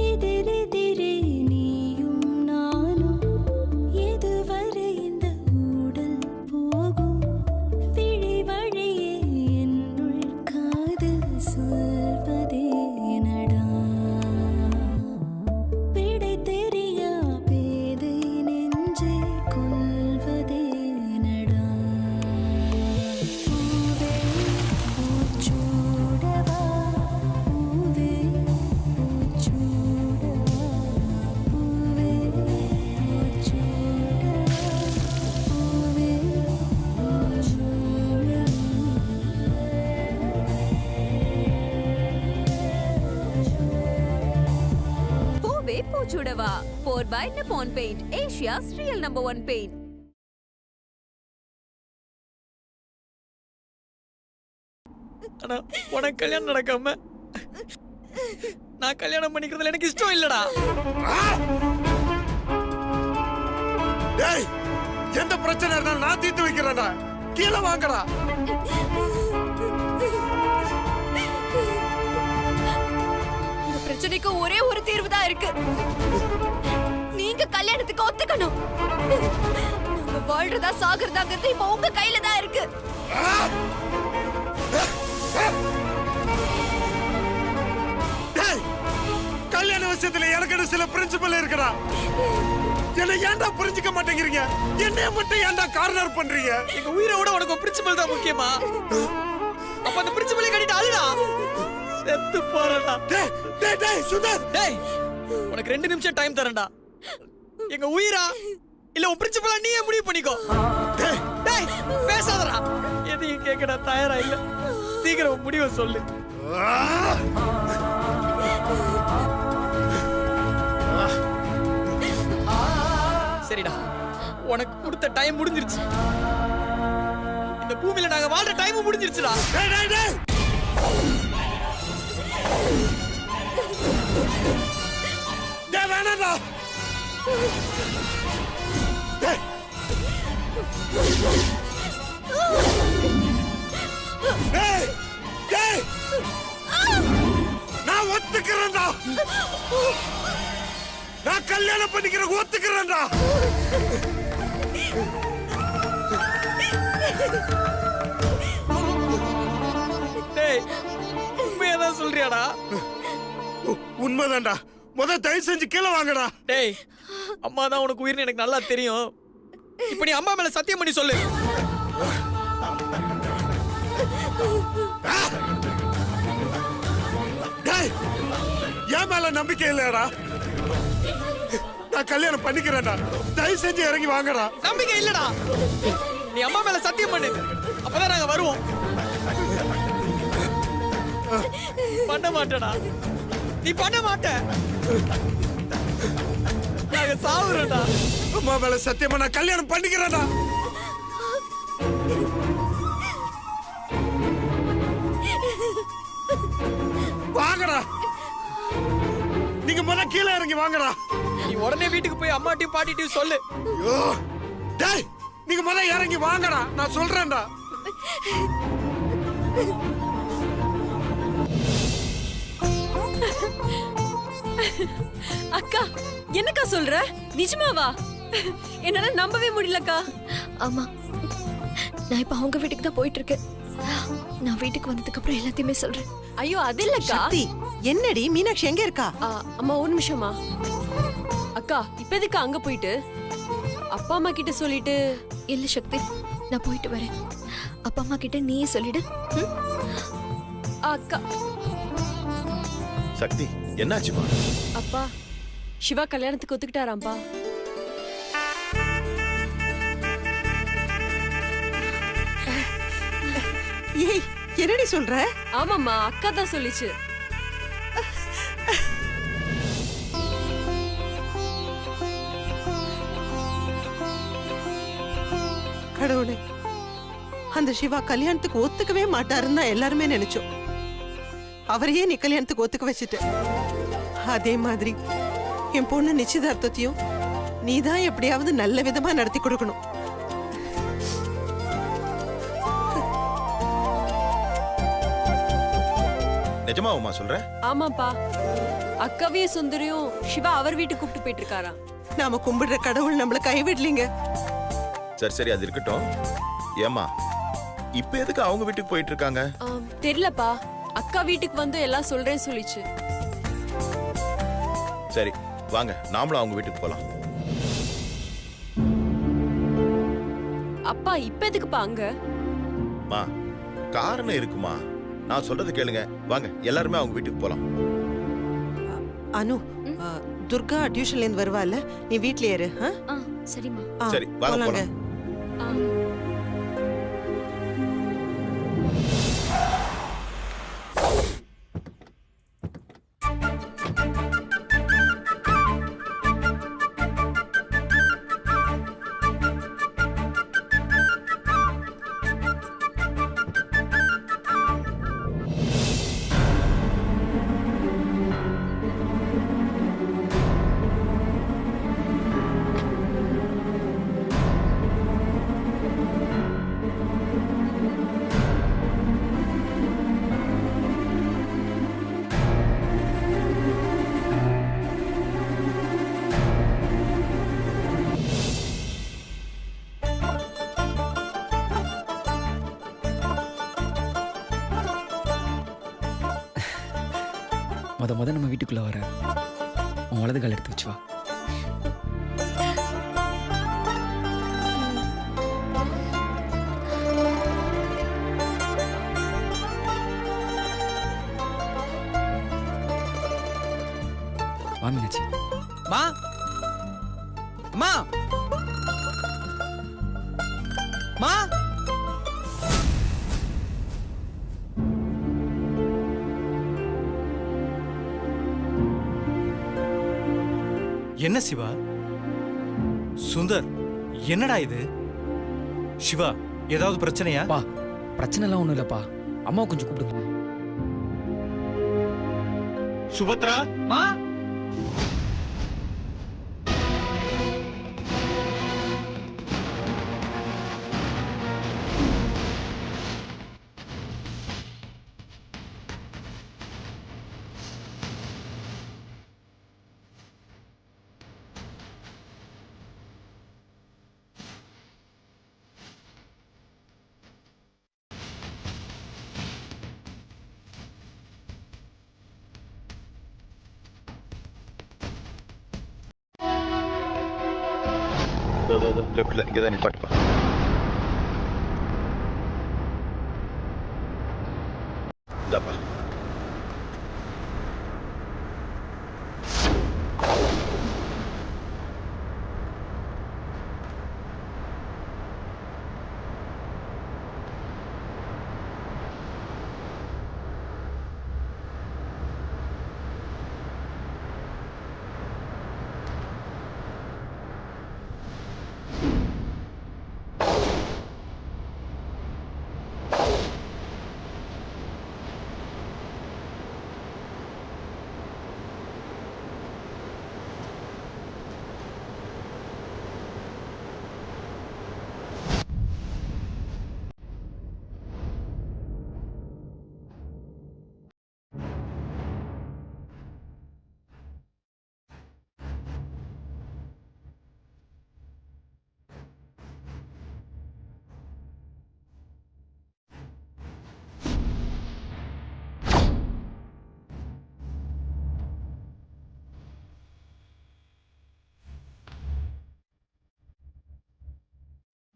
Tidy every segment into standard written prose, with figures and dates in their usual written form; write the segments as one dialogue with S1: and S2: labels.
S1: எதிரெதிரே நீயும் நானும் எதுவரை இந்த ஊடல் போகும் விழி வழியே என்னுள் காதல் சொல்வதே நடா விடை தெரியா பேதை நெஞ்சை கொள்வதே நடா பூவே பூச்சூடவா பூவே பூச்சூடவா பூவே பூச்சூடவா பூவே
S2: பூவே பூச்சுடவா 4 by Nippon Paint, Asia's real #1 paint.
S3: ஆனா உனக்கு கல்யாணம் நடக்காம நான் கல்யாணம் பண்ணிக்கிறதுல எனக்கு இஷ்டம் இல்லடா.
S4: டேய், எந்த பிரச்சனை இருந்தாலும் நான் தீர்த்து வைக்கிறேன்டா. கீழே வாங்கடா.
S2: இந்த பிரச்சனைக்கு ஒரே ஒரு தீர்வு தான் இருக்கு. நீங்க கல்யாணத்துக்கு ஒத்துக்கணும். நாங்க வாழ்றதா சாகுறதாங்கிறது இப்ப உங்க கையில தான் இருக்கு.
S4: டேய், கல்யாண விஷயத்துல எனக்கு சில பிரின்சிபல் இருக்குடா. என்ன ஏன்டா புரிஞ்சுக்க மாட்டேங்கிறீங்க? என்னைய மட்டும் ஏன்டா கார்னர் பண்றீங்க?
S3: எங்க உயிரை விட உனக்கு பிரின்சிபல் தான் முக்கியமா? அப்ப அந்த பிரின்சிபலை கட்டிட்டு அழுடா. செத்து போறடா.
S4: டேய் டேய் டேய் சுந்தர்,
S3: டேய் உனக்கு 2 நிமிஷம் டைம் தரேன்டா. எங்க உயிரா இல்ல உன் பிரின்சிபலா நீயே முடிவு பண்ணிக்கோ.
S4: டேய்
S3: டேய் பேசாதடா. எதையும் கேட்கடா தயாரா இல்ல. சீக்கிரம் உன் முடிவை சொல்லு. சரிடா, உனக்கு கொடுத்த டைம் முடிஞ்சிருச்சு. இந்த பூமியில நாங்க வாழ்ற டைம் முடிஞ்சிருச்சுடா.
S4: டேய் டேய் டேய், டேய் வேணாம்டா. டேய் டேய் டேய், நான் ஒத்துக்கிறேன்டா. நான் கல்யாணம் பண்ணிக்கிற ஒத்துக்கிறேன்டா.
S3: டேய் உண்மையாதான் சொல்றியாடா?
S4: உண்மைதான்டா. தயவு செஞ்சு கீழே வாங்கடா.
S3: டேய் அம்மா தான் உனக்கு உயிர்னு எனக்கு நல்லா தெரியும். இப்ப நீ அம்மா மேல சத்தியம் பண்ணி சொல்லு.
S4: டேய், என் மேல நம்பிக்கை இல்லையாடா? நான் கல்யாணம் பண்ணிக்கிறேன்டா. தயவு செஞ்சு இறங்கி வாங்கடா.
S3: நம்பிக்கை இல்லடா. நீ அம்மா மேல சத்தியம் பண்ணு. அப்பதான் நாங்க வருவோம். பண்ண மாட்டடா. நீ பண்ண மாட்ட. நாங்க சாவுறோம்டா.
S4: அம்மா மேல சத்தியமா நான் கல்யாணம் பண்ணிக்கிறேன்டா. வாங்கடா. நீங்க முதல்ல கீழே இறங்கி வாங்கடா.
S3: நீ உடனே வீட்டுக்கு போய் அம்மாட்டையும் பாட்டிட்டையும் சொல்லு.
S4: ஐயோ, டேய் நீங்க முதல்ல இறங்கி வாங்கடா. நான் சொல்றேன்டா.
S2: அக்கா என்னக்கா சொல்ற? நிஜமாவா? என்னால நம்பவே முடியலக்கா.
S5: ஆமா, நான் இப்ப அவங்க வீட்டுக்கு தான் போயிட்டு இருக்கேன். நான் வீட்டுக்கு வந்ததுக்கு அப்புறம் எல்லாத்தையுமே சொல்றேன்.
S2: ஐயோ அது இல்லக்கா.
S6: சக்தி, என்னடி மீனாட்சி எங்க இருக்கா?
S2: அம்மா ஒரு நிமிஷமா. அக்கா இப்ப எதுக்கு அங்க போயிட்டு அப்பா அம்மா கிட்ட சொல்லிட்டு?
S5: இல்ல சக்தி, நான் போயிட்டு வரேன். அப்பா அம்மா கிட்ட நீயே சொல்லிடு.
S2: அக்கா
S7: சக்தி, என்னாச்சுமா?
S2: அப்பா சிவா கல்யாணத்துக்கு ஒத்துக்கிட்டாராம்பா.
S6: ஏய், என்னடி சொல்ற?
S2: ஆமாம்மா, அக்கா தான் சொல்லிச்சு.
S6: கடவுளே, அந்த சிவா கல்யாணத்துக்கு ஒத்துக்கவே மாட்டாருன்னு தான் எல்லாருமே நினைச்சோம். அவரையே நீ கல்யாணத்துக்கு ஒத்துக்க வச்சுட்ட. அதே மாதிரி என் பொண்ணு நிச்சயதார்த்தத்தையும் நீதான் எப்படியாவது நல்ல விதமா நடத்தி கொடுக்கணும்.
S7: நிஜமாவுமா சொல்ற?
S2: ஆமாப்பா,
S7: அக்காவையும் சுந்தரியும் சிவா அவர் வீட்டுக்கு கூப்பிட்டு போயிட்டு இருக்காராம்.
S6: நாம கும்பிடுற கடவுள் நம்மள கைவிடலீங்க.
S8: சரி சரி அது இருக்கட்டும். ஏமா இப்ப எதுக்கு அவங்க வீட்டுக்கு போயிட்டு இருக்காங்க?
S7: தெரியலப்பா, அக்கா வீட்டுக்கு வந்து எல்லாம் சொல்றேன்னு சொல்லிச்சு.
S8: சரி வாங்க நாமளும் அவங்க வீட்டுக்கு போலாம்.
S7: அப்பா இப்ப எதுக்குப்பா அங்க?
S8: மா காரணம் இருக்குமா, நான் சொல்றது கேளுங்க. வாங்க எல்லாருமே அவங்க வீட்டுக்கு போலாம்.
S6: அனு, துர்கா டியூஷன்ல இருந்து வருவாள்ல, நீ வீட்லயே இரு.
S5: சரிம்மா.
S8: சரி வாங்க
S6: போலாங்க.
S8: போலாம்.
S3: முத நம்ம வீட்டுக்குள்ள வர உன் வலது கால் எடுத்து வச்சு வா. வா மீனாட்சி. மா அம்மா மா
S4: என்ன சிவா? சுந்தர், என்னடா இது? சிவா, ஏதாவது பிரச்சனையா?
S3: பா பிரச்சனை எல்லாம் ஒண்ணும் இல்லப்பா. அம்மாவை கொஞ்சம் கூப்பிடுங்க.
S4: சுபத்ரா,
S3: மா
S8: லெஃப்ட்ல இங்க தான் நிப்பாட்டுப்பா. இந்தாப்பா.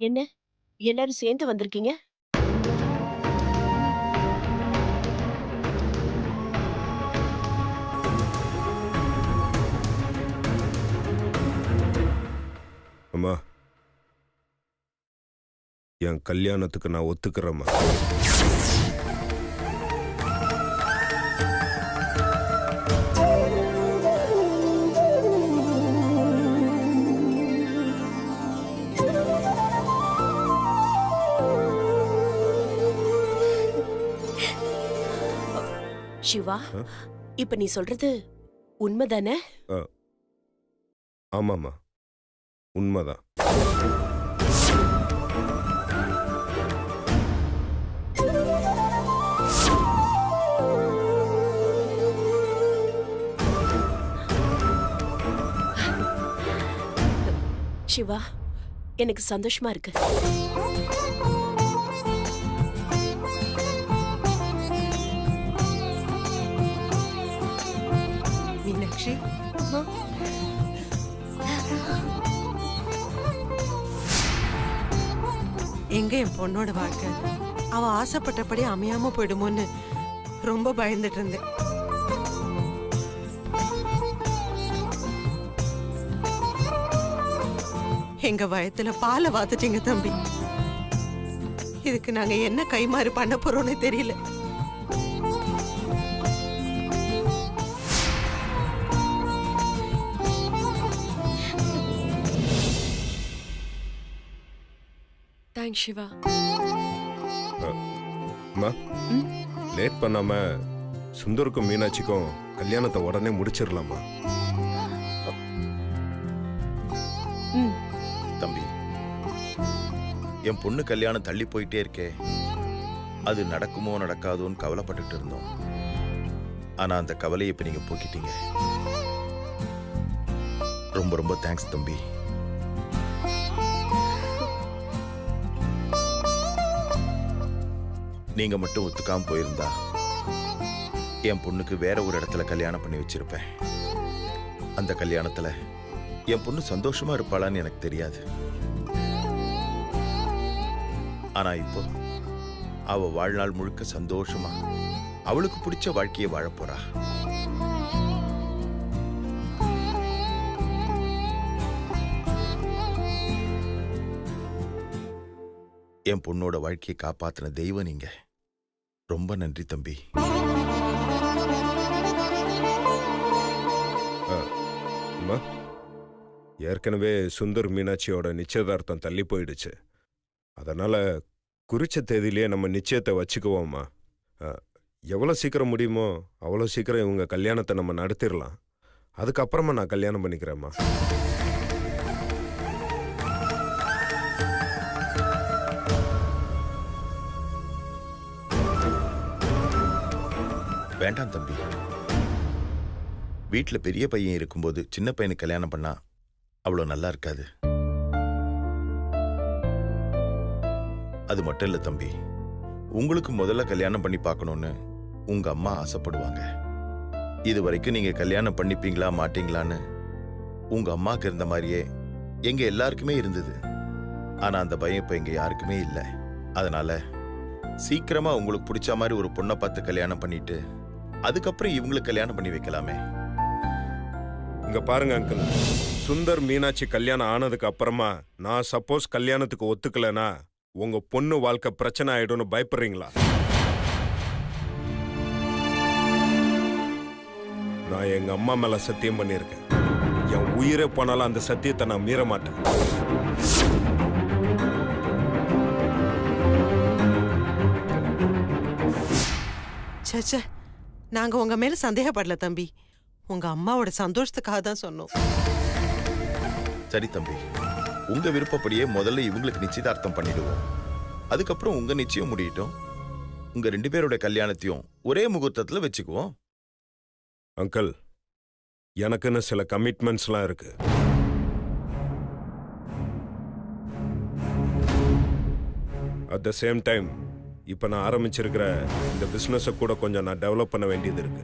S9: என்ன எல்லாரும் சேர்ந்து வந்திருக்கீங்க?
S4: அம்மா, என் கல்யாணத்துக்கு நான் ஒத்துக்கிறேம்மா.
S9: சிவா, இப்ப நீ சொல்றது உண்மைதானே?
S4: ஆமாம்மா, உண்மைதான்.
S9: சிவா, எனக்கு சந்தோஷமா இருக்கு.
S6: மீனாட்சி, எங்க என் பொண்ணோட வாழ்க்கை? அவ ஆசைப்பட்டபடி அமையாம போயிடுமோன்னு ரொம்ப பயந்துட்டு இருந்தேன். எங்க வயத்துல பாலை வாத்துட்டீங்க தம்பி. இதுக்கு நாங்க என்ன கைமாறு பண்ண போறோம்னு தெரியல.
S7: தேங்க்ஸ் சிவா.
S10: அம்மா, லேட் பண்ணாம சுந்தருக்கும் மீனாட்சிக்கும் கல்யாணத்தை உடனே முடிச்சிடலாமா?
S8: தம்பி, என் பொண்ணு கல்யாணம் தள்ளி போயிட்டே இருக்கே, அது நடக்குமோ நடக்காதோன்னு கவலைப்பட்டுட்டு இருந்தோம். ஆனா அந்த கவலையை இப்ப நீங்க போக்கிட்டீங்க. ரொம்ப ரொம்ப தேங்க்ஸ் தம்பி. நீங்க மட்டும் ஒத்துக்காம போயிருந்தா என் பொண்ணுக்கு வேற ஒரு இடத்துல கல்யாணம் பண்ணி வச்சிருப்பேன். அந்த கல்யாணத்துல என் பொண்ணு சந்தோஷமா இருப்பாளான்னு எனக்கு தெரியாது. ஆனா இப்போ அவ வாழ்நாள் முழுக்க சந்தோஷமா அவளுக்கு பிடிச்ச வாழ்க்கையை வாழ போறா. என் பொண்ணோட வாழ்க்கையை காப்பாத்தின தெய்வம் நீங்க. ரொம்ப நன்றி தம்பி.
S10: அம்மா, ஏற்கனவே சுந்தர் மீனாட்சியோட நிச்சயதார்த்தம் தள்ளி போயிடுச்சு. அதனால குறிச்ச தேதியிலேயே நம்ம நிச்சயத்தை வச்சுக்குவோம்மா. எவ்வளோ சீக்கிரம் முடியுமோ அவ்வளோ சீக்கிரம் இவங்க கல்யாணத்தை நம்ம நடத்திடலாம். அதுக்கப்புறமா நான் கல்யாணம் பண்ணிக்கிறேம்மா.
S8: வேண்டாம் தம்பி. வீட்டுல பெரிய பையன் இருக்கும்போது சின்ன பையனுக்கு கல்யாணம் பண்ணா அவ்வளோ நல்லா இருக்காது. அது மட்டும் இல்ல தம்பி, உங்களுக்கு முதல்ல கல்யாணம் பண்ணி பார்க்கணும்னு உங்க அம்மா ஆசைப்படுவாங்க. இது வரைக்கும் நீங்க கல்யாணம் பண்ணிப்பீங்களா மாட்டீங்களான்னு உங்க அம்மாக்கு இருந்த மாதிரியே எங்க எல்லாருக்குமே இருந்தது. ஆனா அந்த பயம் இப்ப எங்க யாருக்குமே இல்லை. அதனால சீக்கிரமா உங்களுக்கு பிடிச்ச மாதிரி ஒரு பொண்ணை பார்த்து கல்யாணம் பண்ணிட்டு அதுக்கப்புறம் இவங்களுக்கு கல்யாணம் பண்ணி வைக்கலாமே.
S10: இங்க பாருங்க அங்கிள், சுந்தர் மீனாட்சி கல்யாணம் ஆனதுக்கு அப்புறமா நான் சப்போஸ் கல்யாணத்துக்கு ஒத்துக்கலைன்னா உங்க பொண்ணு வாழ்க்கை பிரச்சனை ஆயிடும்னு பயப்படுறீங்களா? நான் எங்க அம்மா மேல சத்தியம் பண்ணியிருக்கேன். என் உயிரே போனாலும் அந்த சத்தியத்தை நான் மீற மாட்டேன்.
S6: சே, நாங்க உங்க மேல சந்தேகப்படல தம்பி. உங்க அம்மாவோட சந்தோஷத்துக்காக தான் சொன்னோம்.
S8: சரி தம்பி, உங்க விருப்பப்படியே முதல்ல இவங்களுக்கு நிச்சயதார்த்தம் பண்ணிடுவோம். அதுக்கப்புறம் உங்க நிச்சயம் முடியட்டும். உங்க 2 பேரோட கல்யாணத்தையும் ஒரே முகூர்த்தத்துல வச்சுக்குவோம்.
S10: அங்கிள், எனக்குன்னு சில கமிட்மெண்ட்ஸ்லாம் இருக்கு. அட் த சேம் டைம் இப்போ நான் ஆரம்பிச்சிருக்கிற இந்த பிஸ்னஸை கூட கொஞ்சம் நான் டெவலப் பண்ண வேண்டியது இருக்கு.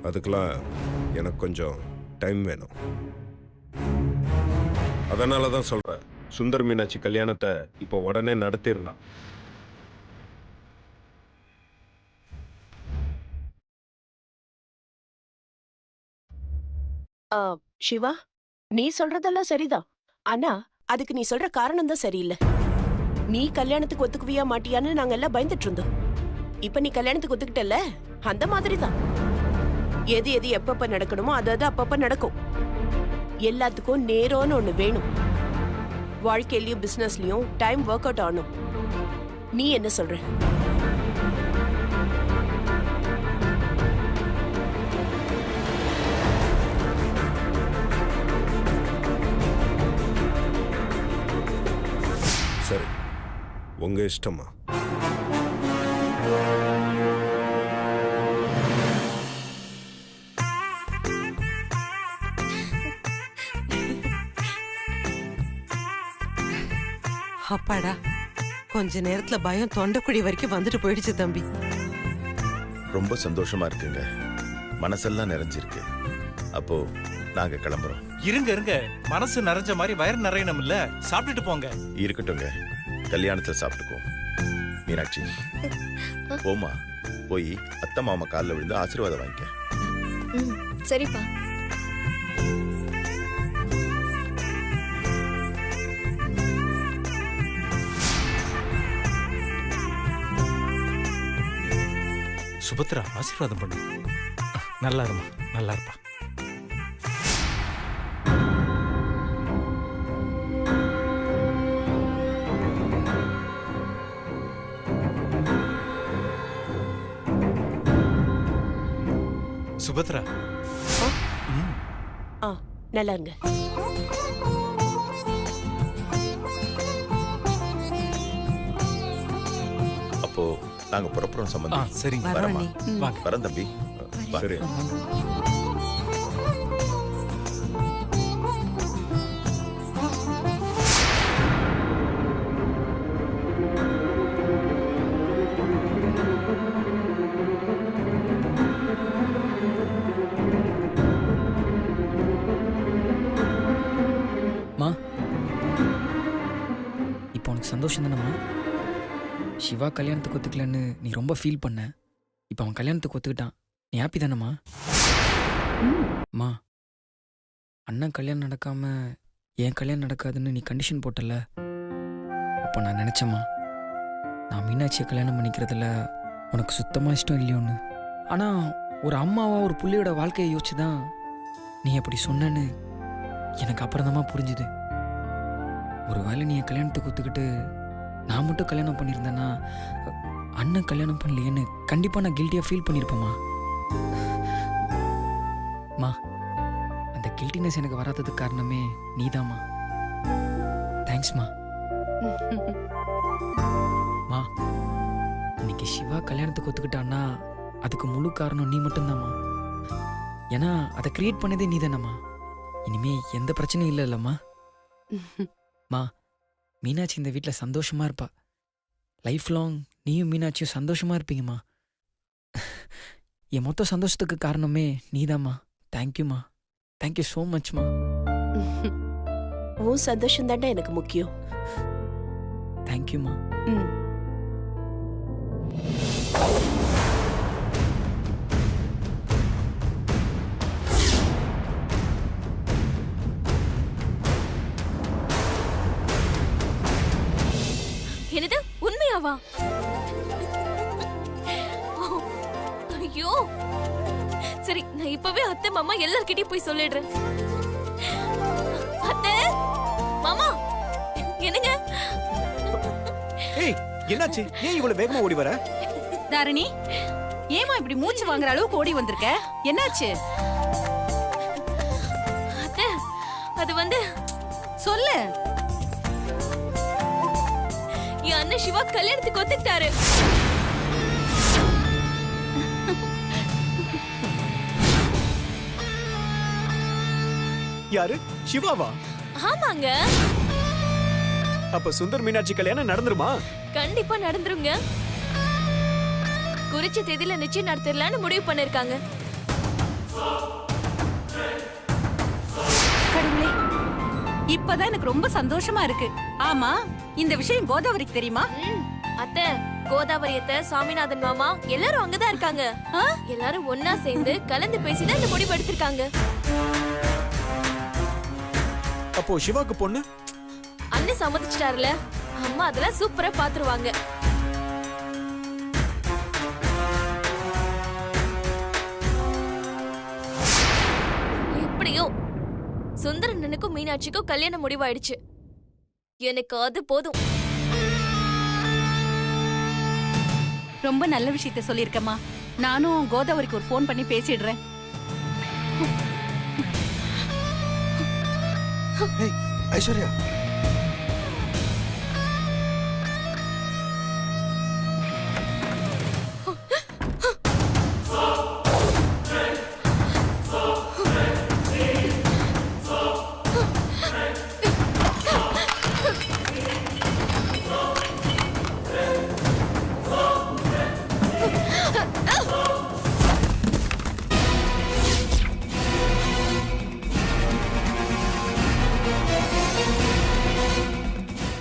S10: அதுக்கெல்லாம் எனக்கு கொஞ்சம் டைம் வேணும். அதனால தான் சொல்கிறேன், சுந்தர் மீனாட்சி கல்யாணத்தை இப்போ உடனே நடத்திடலாம்.
S9: சிவா, நீ சொல்றதெல்லாம் சரிதான். ஆனா அதுக்கு நீ சொல்ற காரணம் தான் சரியில்லை. நீ கல்யாணத்துக்கு ஒத்துக்குவியா மாட்டியான்னு நாங்க எல்லாம் பயந்துட்டு இருந்தோம். இப்ப நீ கல்யாணத்துக்கு ஒத்துக்கிட்டல, அந்த மாதிரி தான். எது எது எப்பப்ப நடக்கணுமோ அது அப்பப்ப நடக்கும். எல்லாத்துக்கும் நேரம்னு ஒண்ணு வேணும். வாழ்க்கையிலயும் பிசினஸ்லயும் டைம் ஒர்க் அவுட் ஆகணும். நீ என்ன சொல்ற?
S10: சரி, உங்க இஷ்டமா.
S6: அப்பாடா, கொஞ்ச நேரத்துல பயம் தொண்டைக்குழி வரைக்கும் வந்துட்டு போயிடுச்சு தம்பி.
S8: ரொம்ப சந்தோஷமா இருக்குங்க. மனசெல்லாம் நிறைஞ்சிருக்கு. அப்போ நாங்க கிளம்புறோம்.
S4: இருங்க மனசு நிறைஞ்ச மாதிரி வயிறு நிறையணும் இல்ல, சாப்பிட்டுட்டு போங்க.
S8: இருக்கட்டுங்க, கல்யாணத்துல சாப்பிட்டுக்குவோம். மீனாட்சி, போமா, போய் அத்தை மாமா காலில் விழுந்து ஆசீர்வாதம் வாங்கிக்க.
S5: ம் சரிப்பா.
S4: சுபத்ரா, ஆசீர்வாதம் பண்ணு. நல்லா இருமா, நல்லா இருப்பா. சுபத்ரா,
S9: நல்லா இருங்க.
S8: அப்போ நாங்க புறப்புறோம் சம்பந்தம்.
S4: சரிங்க,
S8: வரமா,
S4: வாங்க.
S8: வரேன் தம்பி. வா.
S10: சரி.
S3: மா, இப்போ உனக்கு சந்தோஷம் தானம்மா? சிவா கல்யாணத்துக்கு ஒத்துக்கலன்னு நீ ரொம்ப ஃபீல் பண்ண. இப்போ அவன் கல்யாணத்துக்கு ஒத்துக்கிட்டான். நீ ஹாப்பி தானம்மா? மா, அண்ணன் கல்யாணம் நடக்காம என் கல்யாணம் நடக்காதுன்னு நீ கண்டிஷன் போட்டல. அப்போ நான் நினச்சேம்மா, நான் மீனாட்சியை கல்யாணம் பண்ணிக்கிறதுல உனக்கு சுத்தமாக இஷ்டம் இல்லையோன்னு. ஆனால் ஒரு அம்மாவா ஒரு புள்ளையோட வாழ்க்கையை யோசிச்சு தான் நீ அப்படி சொன்னேன்னு எனக்கு அப்புறம்தாம்மா புரிஞ்சுது. ஒருவேளை நீ என் கல்யாணத்துக்கு ஒத்துக்கிட்டு நான் மட்டும் கல்யாணம் பண்ணியிருந்தேன்னா அண்ணன் கல்யாணம் பண்ணலையேன்னு கண்டிப்பாக நான் கில்ட்டியாக ஃபீல் பண்ணியிருப்பேம்மா. மா, அந்த கில்ட்டினஸ் எனக்கு வராததுக்கு காரணமே நீதாம்மா. தேங்க்ஸ்மா. மா, இன்னைக்கு சிவா கல்யாணத்துக்கு ஒத்துக்கிட்டான்னா அதுக்கு முழு காரணம் நீ மட்டும்தாம்மா. ஏன்னா அதை கிரியேட் பண்ணதே நீ தானம்மா. இனிமே எந்த பிரச்சனையும் இல்லை இல்லம்மா? மா, மீனாட்சி இந்த வீட்டில் சந்தோஷமா இருப்பா. லைஃப் லாங் நீயும் மீனாட்சியும் சந்தோஷமா இருப்பீங்கம்மா. என் மொத்த சந்தோஷத்துக்கு காரணமே நீதாம்மா. தேங்க்யூம்மா. தேங்க்யூ ஸோ மச்மா.
S9: உன் சந்தோஷம் தாண்டா எனக்கு முக்கியம்.
S3: தேங்க்யூம்மா.
S2: என்னது, உண்மையாவா? ஐயோ, சரி, நான் இப்பவே அத்தை மாமா எல்லார்கிட்டயும் போய் சொல்லிடுறேன். அத்தை மாமா, என்னங்க?
S4: ஏய், என்னாச்சு? ஏன் இவ்வளவு வேகமா ஓடி வர?
S11: தாரணி, ஏமா இப்படி மூச்சு வாங்குற அளவுக்கு ஓடி வந்திருக்க? என்னாச்சு?
S2: அத்தை, அது வந்து
S11: சொல்லு.
S2: என் அண்ணன் சிவா கல்யாணத்துக்கு ஒத்துக்கிட்டாரு.
S4: யாரு? சிவாவா?
S2: ஆமாங்க.
S4: அப்ப சுந்தர் மீனாட்சி கல்யாணம் நடந்துருமா?
S2: கண்டிப்பா நடந்துருங்க. குறிச்ச தேதியில நிச்சயம் நடத்திடலான்னு முடிவு பண்ணிருக்காங்க.
S11: கடவுளே, இப்பதான் எனக்கு ரொம்ப சந்தோஷமா இருக்கு. ஆமா, இந்த விஷயம் கோதாவரிக்கு தெரியுமா?
S2: அத்தை, கோதாவரி அத்தை, சாமிநாதன் மாமா எல்லாரும் அங்கதான் இருக்காங்க. எல்லாரும் ஒன்னா சேர்ந்து கலந்து பேசிதான் இந்த முடிவு எடுத்திருக்காங்க.
S4: அப்போ சிவாக்கு பொண்ணு?
S2: அண்ணன் சம்மதிச்சிட்டாருல, அம்மா அதெல்லாம் சூப்பரா பாத்துருவாங்க. எப்படியோ சுந்தரண்ணனுக்கும் மீனாட்சிக்கும் கல்யாணம் முடிவாயிடுச்சு. எனக்கு அது போதும்.
S11: ரொம்ப நல்ல விஷயத்த சொல்லிருக்கமா. நானும் கோதாவரிக்கு ஒரு ஃபோன் பண்ணி பேசிடுறேன்.
S4: ஐஸ்வர்யா,